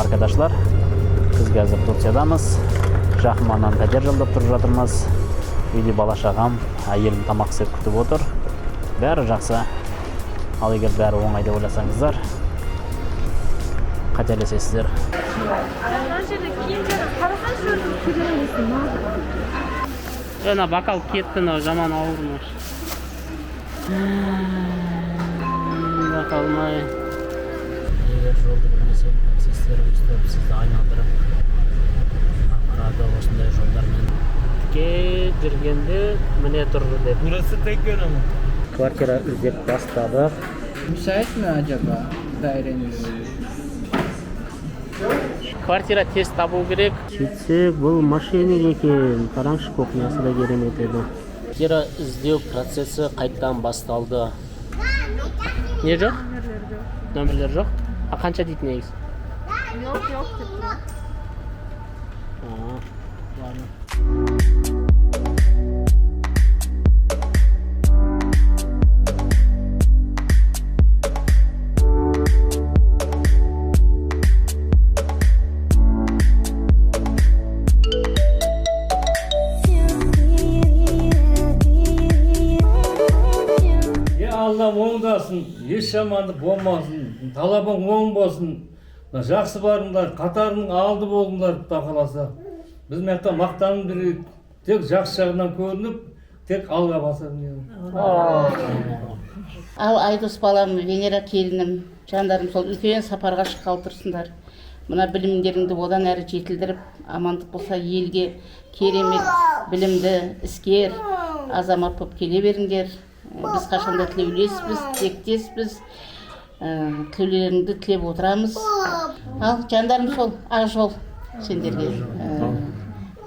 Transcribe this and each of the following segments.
Arkadaşlar, biz қазір Турциядамыз. Жақын маңнан пәтер жалдап тұрып жатырмыз. Үйде бала шағам, әйелім тамақ істеп күтіп отыр. Бәрі жақсы. Ал егер бәрі оңай деп ойласаңыздар, қателесесіздер. Ана бокал кетті, жаман ауырмаш. Бақалмай. Егер жолды білмесең, таксистер өстіп сізді айналдырып, арада осындай жолдармен тіке жүргенде міне тұрды деп. Burası tek yönü mü? Kvartira іздеп бастадық. Müsait mi acaba dairenin? Квартира тез табу керек. Сөйтсек, бұл мошенник екен. Қараңшы, кухнясы да керемет еді. Квартира іздеу процесі қайттан басталды. Не жоқ? Нөмірлер жоқ? А қанша дейді негіз? Yok dedi. Ладно. Allah'ım oңдасын, еш жамандық болмасын, талабың оң болсын. Жақсы барыңдар, қатарының алды болыңдар, Құда қаласа. Біз мақта мақтанып жүрейік, тек жақсы жағынан көрініп, тек алға басармын. Ал Айдос балам, Венера келінім, жандарым сол үлкен сапарға шыққалы тұрсыңдар. Мына білімдеріңді одан әрі жетілдіріп, амандық болса елге керемет білімді іскер азамат болып келе беріңдер. Біз қашанда тілеулеспіз, тектеспіз, тілеулеріңді тілеп отырамыз. Ал жандарым сол, ақ жол сендерге.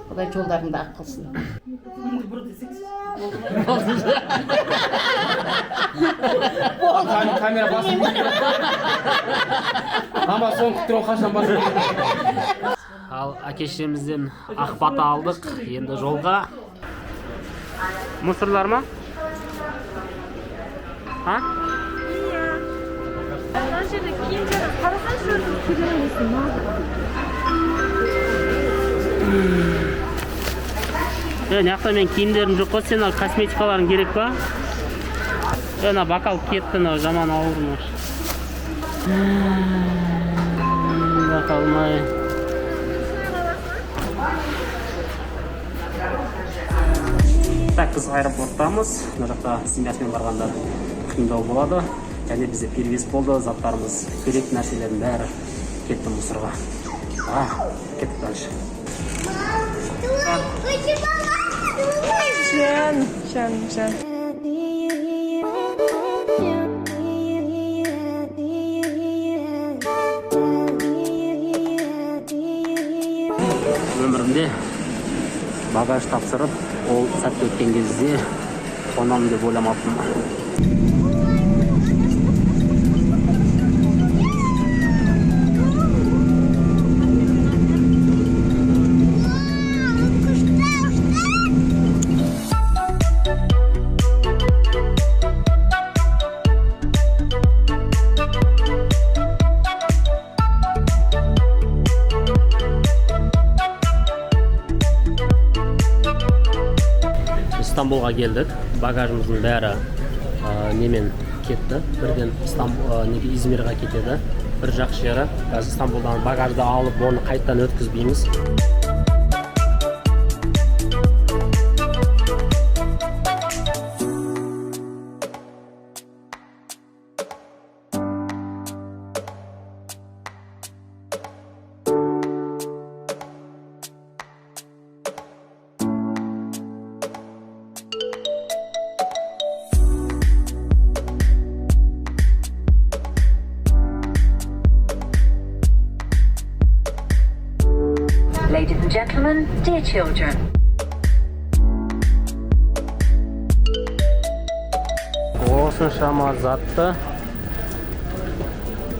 Құдай жолдарыңды ақ қылсын. Kamera basın. Ama son kutuğun қашан басын. Ал әкешемізден ақ бата алдық, енді жолға. Мусорлар ма? Ha? Her şeyde giyince parasını sürdüm. Kirlenmesin, ne yapalım? Яқта мен киімдерім жоқ қой, сен косметикаларың керек па? Ана бокал кетті, жаман ауырмаш. Бақалмай. Так, біз аэропорттамыз. Мына жақта семьясымен барғанда қиындау болады. Және бізде перевес болды, заттарымыз, керек нәрселердің бәрі кетті мусорға. Кеттік дальше. Şen. Өмірімде багаж тапсырып, ол сәтті өткен кезде қонамын деп ойламаппын. Стамбулға келдік. Багажымыздың бәрі немен кетті. Бірден Измирға кетеді. Бір жақсы жері. Біз Стамбулдан багажды алып, оны қайттан өткізбейміз. Ladies and gentlemen, dear children. Осыншама затты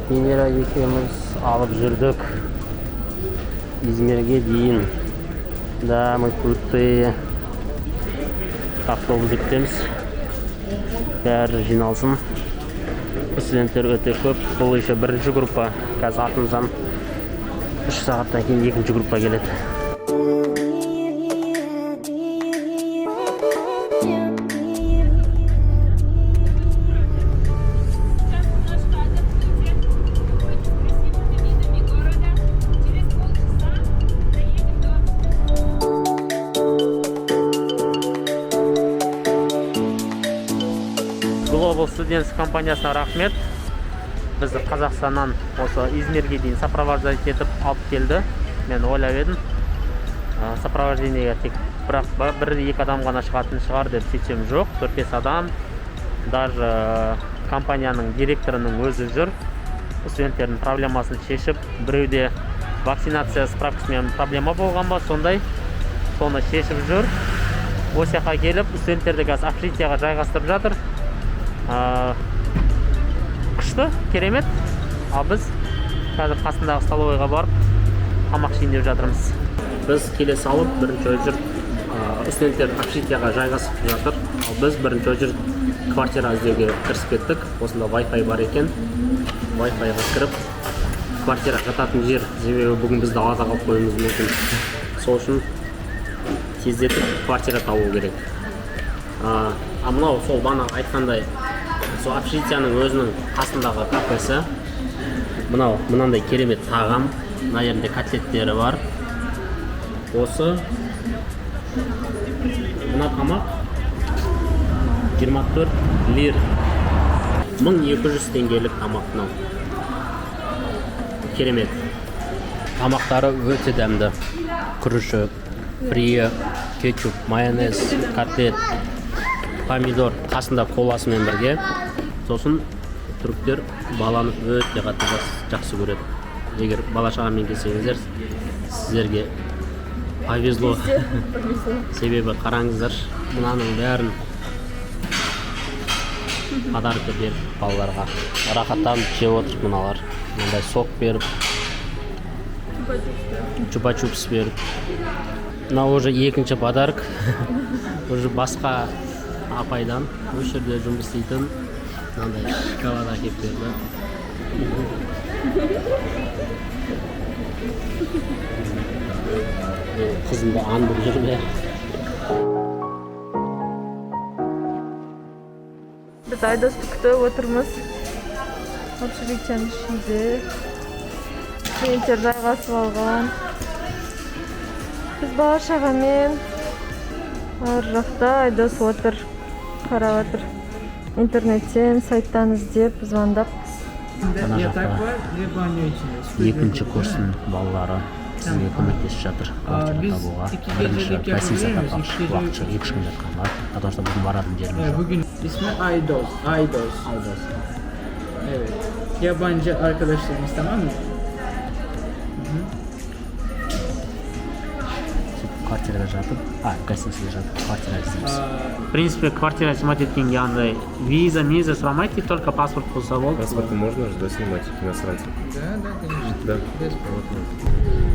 Венера екеуміз алып жүрдік Измирге дейін. Да, мы крутые. Автобус күтеміз. Бәрі жиналсын. Студенттер өте көп. Бұл еще бірінші группа. Қазір артымыздан 3 сағаттан кейін екінші группа келеді. Global Students компаниясына рахмет. Бізді Қазақстаннан осы Измирге дейін сопровождать етіп алып келді. Мен ойлап едім, сопровождениеге тек бірақ 1-2 адам ғана шығатын шығар деп сөйтсем жоқ, 4-5 адам. Даже компанияның директорының өзі жүр. Студенттердің проблемасын шешіп, біреуде вакцинация справкасымен проблема болған ба, сондай соны шешіп жүр. Осы жаққа келіп, студенттерді қазір общежитиеға жайғастырып жатыр. Күшті, керемет. Ал біз қазір қасындағы столовыйға барып тамақ ішейін деп жатырмыз. Біз келе салып, бірінші очередь студенттер общежитиеға жайғасып жатыр. Ал біз бірінші очередь квартира іздеуге кірісіп кеттік. Осында Wi-Fi бар екен. Wi-Fi-ға кіріп, квартира жататын жер, себебі бүгін бізді далада қалып қоюымыз мүмкін. Сол үшін тездетіп квартира табу керек. Мынау сол бана айтқандай, сол общежитияның өзінің қасындағы кафесі. Мынандай керемет тағам, мына жерде котлеттері бар. Осы мына тамақ 24 лир. 1200 теңгелік тамақ мынау. Керемет. Тамақтары өте дәмді. Күріші, фрие, кетчуп, майонез, котлет, помидор, қасында коласымен бірге. Сосын түріктер баланы өте қатты жақсы көреді. Егер бала шағамен келсеңіздер, сіздерге повезло. Себебі қараңыздар, мынаның бәрін подарка беріп балаларға рахаттанып жеп отыр мыналар. Мынандай сок беріп, чупа-чупс беріп. Мына уже екінші подарок. Уже басқа апайдан осы жерде жұмыс істейтін мынандай шоколад әкеліп берді. Қызымды андып жүр бе? Біз Айдосты күтіп отырмыз. Общежитияның ішінде студенттер жайғасып алған. Біз бала шағамен ар жақта Айдос отыр, қарап отыр. Интернеттен, сайттан іздеп, звондап. Ана жақта екінші курстың балалары сізге көмектесіп жатыр квартира табуға. Бірінші гостиница таппақшы, уақытша 2 күн жатқан бар. Потому что бүгін баратын жеріміз жоқ. Bugün ismi Aydos. Evet. Yabancı arkadaşlarımız, tamam mı? Квартирада жатып, гостиницада жатып, квартира іздейміз. В принципе, квартира снимать еткенге андай виза сұрамайды, только паспорт болса болды. Паспорты можно же снимать иностранцев? Да, конечно. Да. Бесплатно.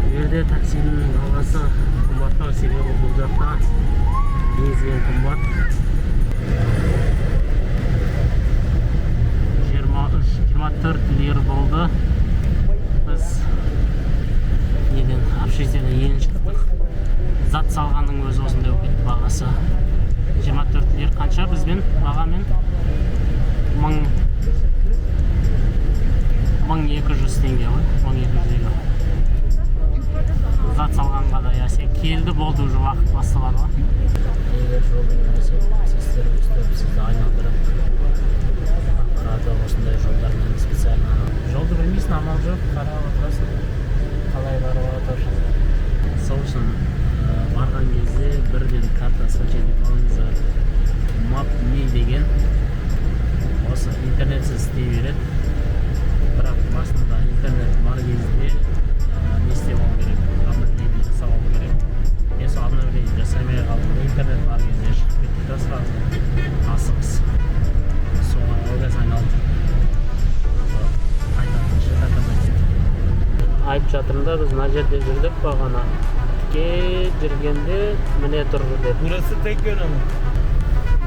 Bu yerде таксinin бағасы қымбаттау, себебі бұл жақта бензин қымбат. 24 лир болды. Біз неден общежитияға ең шықтық. Зат салғанның өзі осындай болып кетті бағасы. 24 лир қанша бізбен бағамен? 1200 теңге ғой, 1200 теңге. Зат салғанға да ясе келді, болды, уже уақыт басталады ғой. Егер жолдың нәрсе сіздер өстіп, сізді айналдырып, ақырады осындай жолдармен специально. Жолды білмейсің, амал жоқ, қарап отырасың, қалай барып отыр. Сол үшін барған кезде бірден карта скачать алыңыздар. Map.me деген осы интернетсіз істей береді. Бірақ басында интернет бар кезде не істеп алу керек? Обновление жасап алу керек. Мен сол обновление жасамай қалдым. Интернет бар кезде шығып кетті де сразу асығыс. Соған ойгаз айналып айтып жатырмын да, біз мына жерде жүрдік бағана. Тіке жүргенде міне тұр деп. Burası tek yönü mü?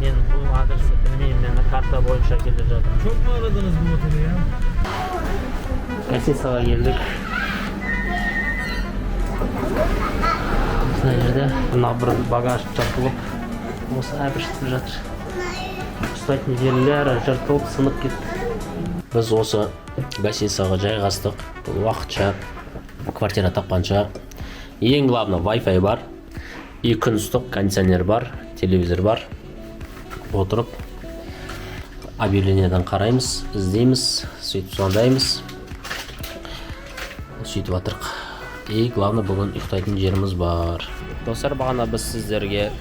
Мен бұл адресті білмеймін, мен карта бойынша келе жатырмын. Çok mu aradınız bu oteli ya? Гостиницаға келдік. Мына жерде мына бір багаж жыртылып, осы әбіштіп жатыр. Ұстайтын жерлері жыртылып, сынып кетті. Біз осы гостиницаға жайғастық. Бұл уақытша квартира тапқанша. Ең главный Wi-Fi бар, и күн ыстық, кондиционер бар, телевизор бар. Отырып объявлениеден қараймыз, іздейміз, сөйтіп звондаймыз. Сөйтіп жатырық. И главный бүгін ұйықтайтын жеріміз бар. Достар, бағана біз сіздерге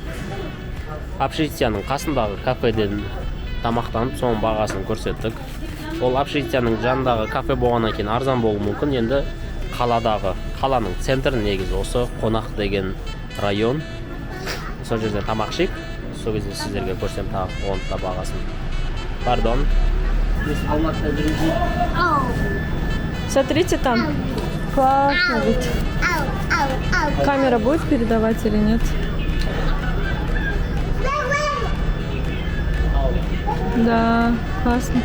общежитияның қасындағы кафеден тамақтанып, соның бағасын көрсеттік. Ол общежитияның жанындағы кафе болғаннан кейін арзан болуы мүмкін. Енді қаланың центрі негізі осы Қонақ деген район. Сол жерде тамақ ішейік. Сол кезде сіздерге көрсем тағы оның да бағасын. Пардон. Смотрите там. Классно ведь. Камера будет передавать или нет? Да, классно.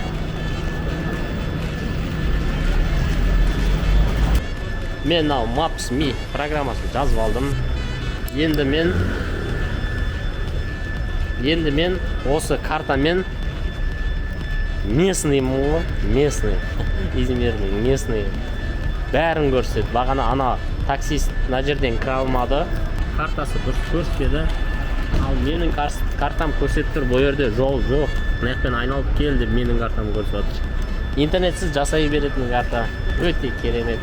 Мен мынау Maps.me программасын жазып алдым. Енді мен осы картамен местный бәрін көрсетеді. Бағана ана таксист мына жерден кіре алмады, картасы дұрыс көрсетеді. Ал менің картам көрсетіп тұр, бұл жерде жол жоқ. Мына жақтан айналып кел деп менің картам көрсетіп отыр. Интернетсіз жасай беретін карта өте керемет.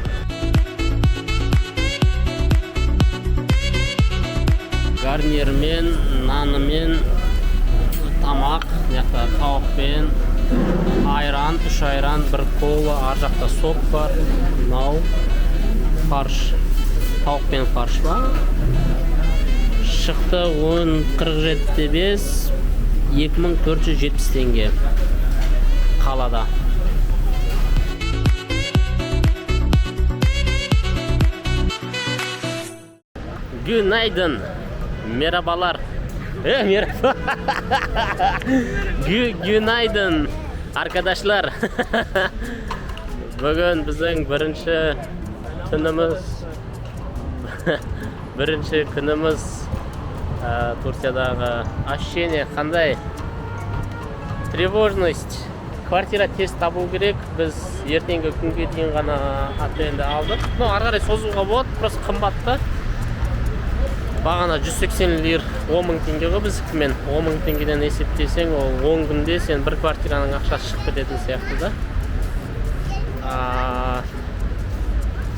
Гарнирмен, нанымен, тамақ, мына тауықпен, айран, 3 айран, 1 кола, ар жақта сок бар. Мынау фарш, тауықпен фарш бар. Шықты 10.47 2470 теңге қалада. Günaydın. Merhabalar. Merhaba. Günaydın arkadaşlar. Bugün bizim birinchi kunimiz Turkiyadagi ощущение qanday? Тревожность. Kvartira tez табу керек. Biz ertangi kunga дейін ғана отельді алдық. Ары қарай созуға болады, просто қымбатты. Бағана 180 лир 10.000 теңге ғой біздікімен. 10.000 теңгеден есептесең, ол 10 күнде сен бір квартираның ақшасы шығып кететін сияқты да.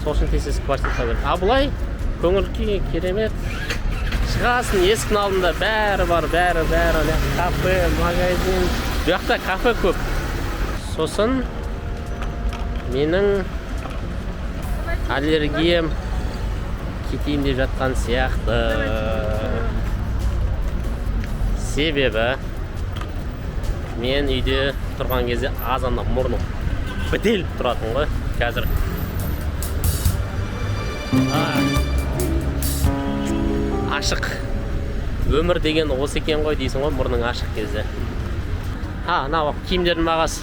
Сол үшін тез квартира табу керек. Бұлай көңіл-күй керемет. Шығасын, есіктің алдында бәрі бар, бәрі. Кафе, магазин. Бұл жақта кафе көп. Сосын менің аллергиям кетейін деп жатқан сияқты. Себебі мен үйде тұрған кезде азанда мұрным бітеліп тұратын ғой. Қазір ашық. Өмір деген осы екен ғой дейсің ғой, мұрның ашық кезде. Мынау киімдердің бағасы.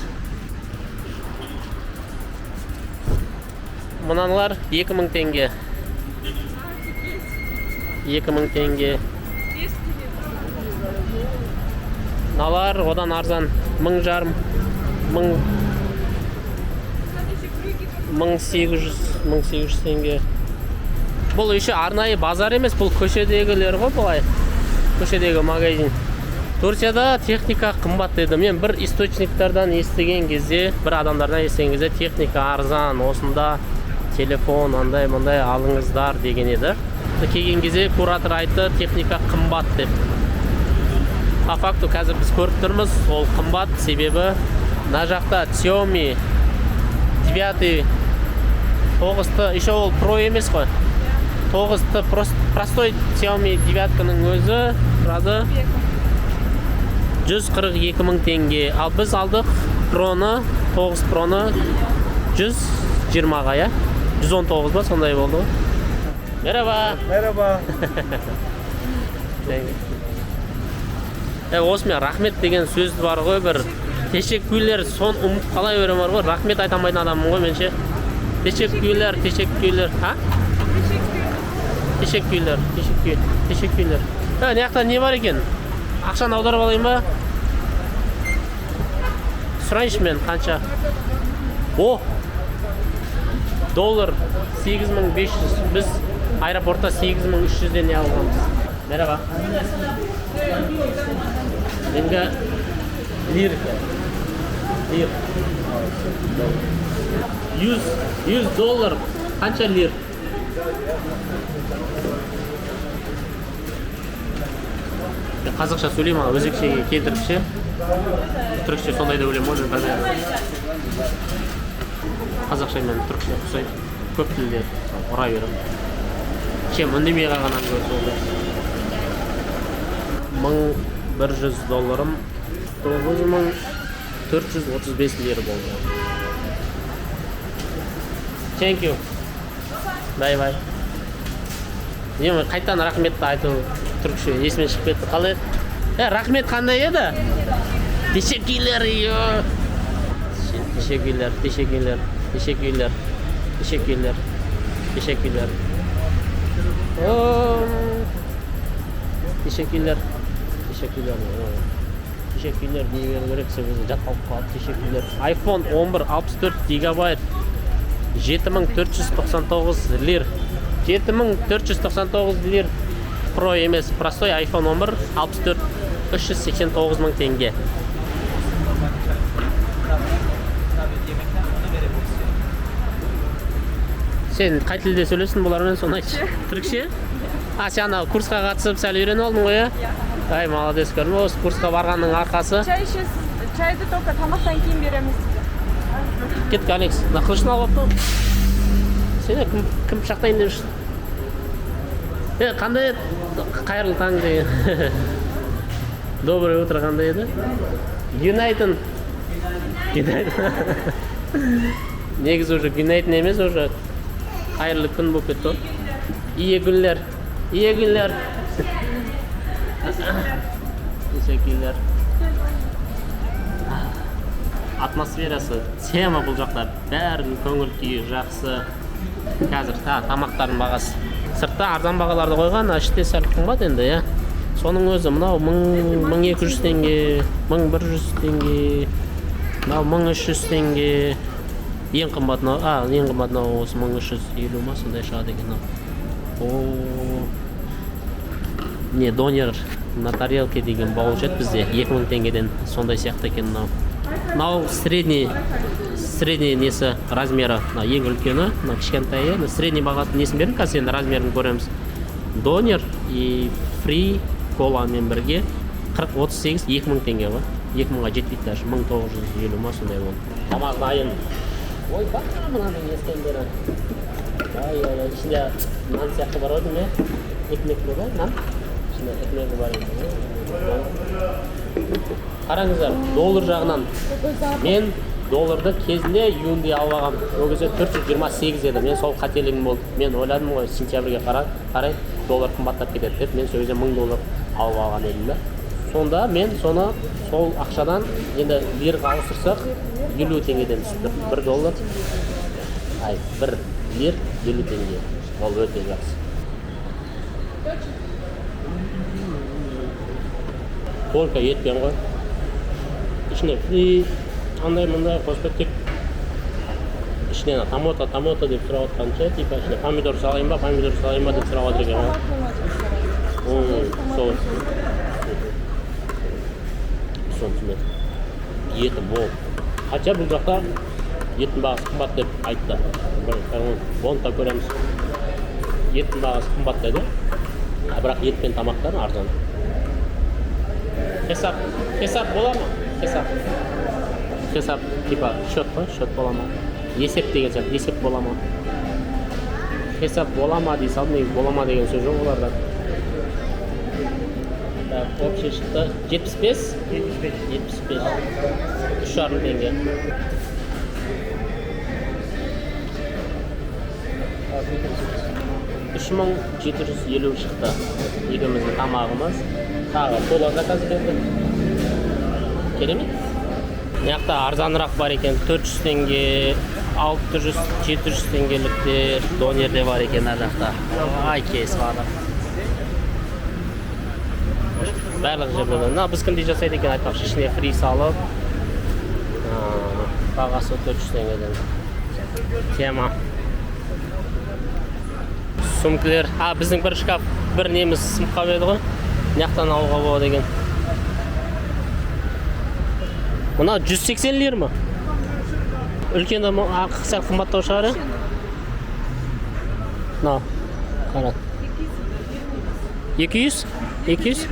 Мыналар 2000 теңге. 2000 теңге. Мыналар одан арзан 1500, 1800 теңге. Бұл еще арнайы базар емес, бұл көшедегілер ғой, бұлай. Көшедегі магазин. Турцияда техника қымбат деді. Мен бір источниктардан естіген кезде, бір адамдардан естіген кезде техника арзан, осында телефон андай-мындай алыңыздар деген еді. Келген кезде куратор айтты, техника қымбат деп. По факту қазір біз көріп тұрмыз, ол қымбат, себебі мына жақта Xiaomi 9 9-ты, еще ол Pro емес қой. 9-ты простой Xiaomi 9-ның өзі тұрады 142 000 теңге. Ал біз алдық Pro'ны, 9 Pro'ны 120-ға, я? 119 ба, сондай болды. Merhaba. Merhaba. Осымен рахмет деген сөз бар ғой, бір тешеккүйлер сон ұмытып қалай берем бар ғой. Рахмет айтамайтын адаммын ғой менше. Тешеккүйлер, Teşekkürler. Teşekkürler. Ha, ne yakta ne var eкен? Ақшаны аударып алайын ба? Сұрайыншы мен қанша? О! Доллар 8500. Біз аэропортта 8300-ден алғанбыз. Merhaba. Menga lir. 100 dollar. Qancha lir? Қазақша сөйлеймін, өзбекшеге келтіріп ше. Түркше сондай да өлем ғой, мен қазақша мен түркше ұқсайды. Көп тілде ұра берем. Чем үндемей қалғаннан көрді. 1100 долларым 9435 лира болды. Thank you. Bye. Мен қайтадан рахметті айту түркше есіме шығып кетті. Қалай? Рахмет қандай еді? Teşekkürler. Teşekkürler diye gerekse өзі жат қалып қалды. Teşekkürler. iPhone 11 64 гигабайт 7499 лир. 7499 лир. Pro емес, простой iPhone 11 64 389 мың теңге. Сен қай тілде сөйлесің бұлармен, соны айтшы. Түрікше? Сен курсқа қатысып сәл үйреніп алдың ғой, иә? Ай, молодец, көрдің, осы курсқа барғанның арқасы. Чай ішесіз, чайды только тамақтан кейін береміз. Кетті, Алекс, қылышын алып апты. Сені кім пышақтайын деп жүрсің? Қандай еді? Қайырлы таң деген. Доброе утро қандай еді? Юнайтон. Негізі уже Юнайтон емес, уже қайырлы күн болып кетті. Ие күндер. Teşekkürler. Атмосферасы тема бұл жақтар. Бәрінің көңіл күйі жақсы. Қазір тамақтардың бағасы. Сыртта арзан бағаларды қойған, іште сәл қымбат енді, иә. Соның өзі мынау 1200 теңге, 1100 теңге, мынау 1300 теңге. Ең қымбат мынау осы 1350 ма, сондай шығады екен. Не, донер на тарелке деген бауылшы еді бізде 2000 теңгеден, сондай сияқты екен мынау. Мынау средний несі размері, ең үлкені, кішкентайы. Средний бағасы несін бердің, қазір енді размерін көреміз. Донер и фри коламен бірге 38 2000 теңге ғой. 2000-ға жетпейді даже, 1950 ма сондай болды. Тамақ дайын. Ой, бар мынаның ескендері. Ішінде нан сияқты бар ойдың, екмек бар, нан? Ішінде екмегі бар еді. Қараңыздар, доллар жағынан. Мен долларды кезінде июньде алып алғам. Ол кезде 428 еді. Мен сол қателігім болды. Мен ойладым ғой, сентябрьге қарай доллар қымбаттап кетеді деп. Мен сол кезде 1000 доллар алып алған едім. Сонда мен соны сол ақшадан енді лирға ауыстырсақ 50 теңгеден түсті. 1 доллар. 1 лир 50 теңге. Ол өте жақсы. Только етпен ғой. Ішіне фри, андай-мындай қоспет тек ішіне томато деп сұрап отқанша, типа ішіне помидор салайын ба деп сұрап отыр екен. Сол. Сонымен еті мол. Қанша бұл жақта еттің бағасы қымбат деп айтты. Бонта көреміз. Еттің бағасы қымбат деді. Бірақ ет пен тамақтар арзан. Хесап бола ма? Хесап типа счет қой, счет бола ма? Есеп деген сияқты, есеп бола ма? Хесап бола ма дей салды, негіз бола ма деген сөз жоқ оларда. Общий шықты 75. 3,5 теңге. 3750 шықты. Екеуміздің тамағымыз. Тағы кола заказ берді. Керемет. Мына жақта арзанырақ бар екен, 400 теңге, 600-700 теңгеліктер донерде бар екен ар жақта. Ай кейс бар. Барлық жерде. Мына біз кімдей жасайды екен айтпақшы, ішіне фри салып. Бағасы 400 теңгеден. Тема. Сумкілер. Біздің бір шкаф, бір неміз сымып қалып еді ғой. Мынаяқтан алуға болады екен. Мына 180 лир ма? Үлкені сәл қымбаттау шығар, Мына, қара. 200? 200?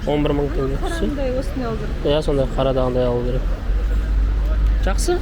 11 мың теңге. Қараңдай осыны алды. Сондай қарадағындай алу керек. Жақсы.